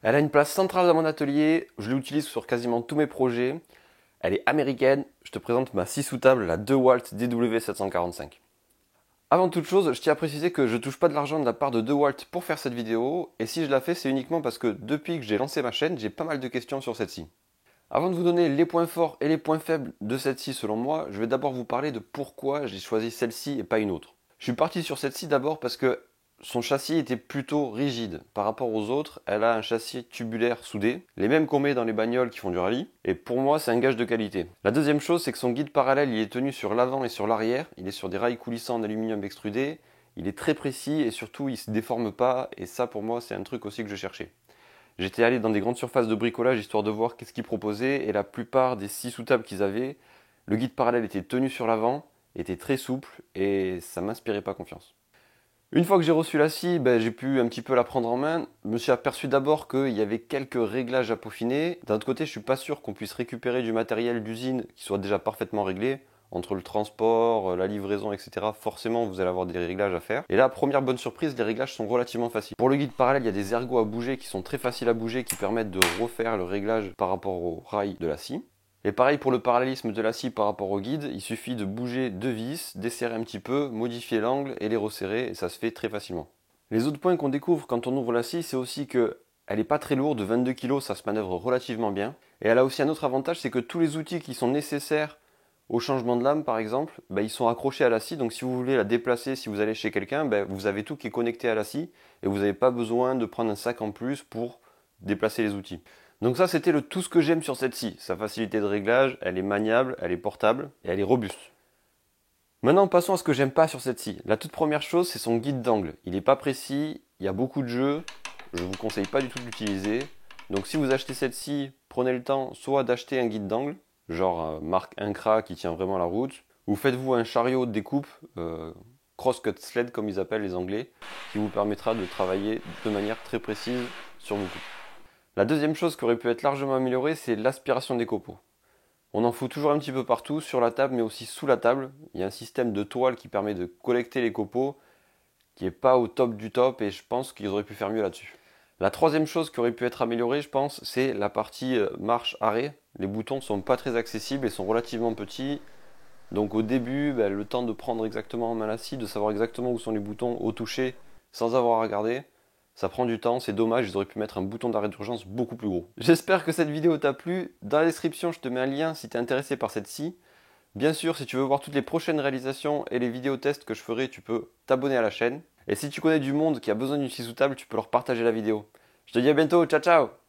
Elle a une place centrale dans mon atelier, je l'utilise sur quasiment tous mes projets. Elle est américaine, je te présente ma scie sous table, la DeWalt DW745. Avant toute chose, je tiens à préciser que je touche pas de l'argent de la part de DeWalt pour faire cette vidéo, et si je la fais, c'est uniquement parce que depuis que j'ai lancé ma chaîne, j'ai pas mal de questions sur cette scie. Avant de vous donner les points forts et les points faibles de cette scie selon moi, je vais d'abord vous parler de pourquoi j'ai choisi celle-ci et pas une autre. Je suis parti sur cette scie d'abord parce que son châssis était plutôt rigide. Par rapport aux autres, elle a un châssis tubulaire soudé, les mêmes qu'on met dans les bagnoles qui font du rallye, et pour moi c'est un gage de qualité. La deuxième chose, c'est que son guide parallèle il est tenu sur l'avant et sur l'arrière, il est sur des rails coulissants en aluminium extrudé, il est très précis et surtout il se déforme pas, et ça pour moi c'est un truc aussi que je cherchais. J'étais allé dans des grandes surfaces de bricolage histoire de voir qu'est-ce qu'ils proposaient, et la plupart des scies sous table qu'ils avaient, le guide parallèle était tenu sur l'avant, était très souple, et ça m'inspirait pas confiance. Une fois que j'ai reçu la scie, j'ai pu un petit peu la prendre en main. Je me suis aperçu d'abord qu'il y avait quelques réglages à peaufiner. D'un autre côté, je suis pas sûr qu'on puisse récupérer du matériel d'usine qui soit déjà parfaitement réglé. Entre le transport, la livraison, etc. Forcément, vous allez avoir des réglages à faire. Et là, première bonne surprise, les réglages sont relativement faciles. Pour le guide parallèle, il y a des ergots à bouger qui sont très faciles à bouger, qui permettent de refaire le réglage par rapport au rail de la scie. Et pareil pour le parallélisme de la scie par rapport au guide, il suffit de bouger deux vis, desserrer un petit peu, modifier l'angle et les resserrer, et ça se fait très facilement. Les autres points qu'on découvre quand on ouvre la scie, c'est aussi que elle n'est pas très lourde, 22 kg, ça se manœuvre relativement bien. Et elle a aussi un autre avantage, c'est que tous les outils qui sont nécessaires au changement de lame par exemple, ils sont accrochés à la scie, donc si vous voulez la déplacer, si vous allez chez quelqu'un, vous avez tout qui est connecté à la scie, et vous n'avez pas besoin de prendre un sac en plus pour déplacer les outils. Donc ça c'était tout ce que j'aime sur cette scie, sa facilité de réglage, elle est maniable, elle est portable et elle est robuste. Maintenant passons à ce que j'aime pas sur cette scie. La toute première chose c'est son guide d'angle, il n'est pas précis, il y a beaucoup de jeux, je ne vous conseille pas du tout de l'utiliser. Donc si vous achetez cette scie, prenez le temps soit d'acheter un guide d'angle, genre marque Incra qui tient vraiment la route, ou faites-vous un chariot de découpe, crosscut sled comme ils appellent les anglais, qui vous permettra de travailler de manière très précise sur vos coupes. La deuxième chose qui aurait pu être largement améliorée, c'est l'aspiration des copeaux. On en fout toujours un petit peu partout, sur la table mais aussi sous la table. Il y a un système de toile qui permet de collecter les copeaux, qui n'est pas au top du top et je pense qu'ils auraient pu faire mieux là-dessus. La troisième chose qui aurait pu être améliorée, je pense, c'est la partie marche-arrêt. Les boutons ne sont pas très accessibles et sont relativement petits. Donc au début, le temps de prendre exactement en main la scie, de savoir exactement où sont les boutons au toucher sans avoir à regarder, ça prend du temps, c'est dommage, ils auraient pu mettre un bouton d'arrêt d'urgence beaucoup plus gros. J'espère que cette vidéo t'a plu. Dans la description, je te mets un lien si tu es intéressé par cette scie. Bien sûr, si tu veux voir toutes les prochaines réalisations et les vidéos tests que je ferai, tu peux t'abonner à la chaîne. Et si tu connais du monde qui a besoin d'une scie sous table, tu peux leur partager la vidéo. Je te dis à bientôt, ciao ciao!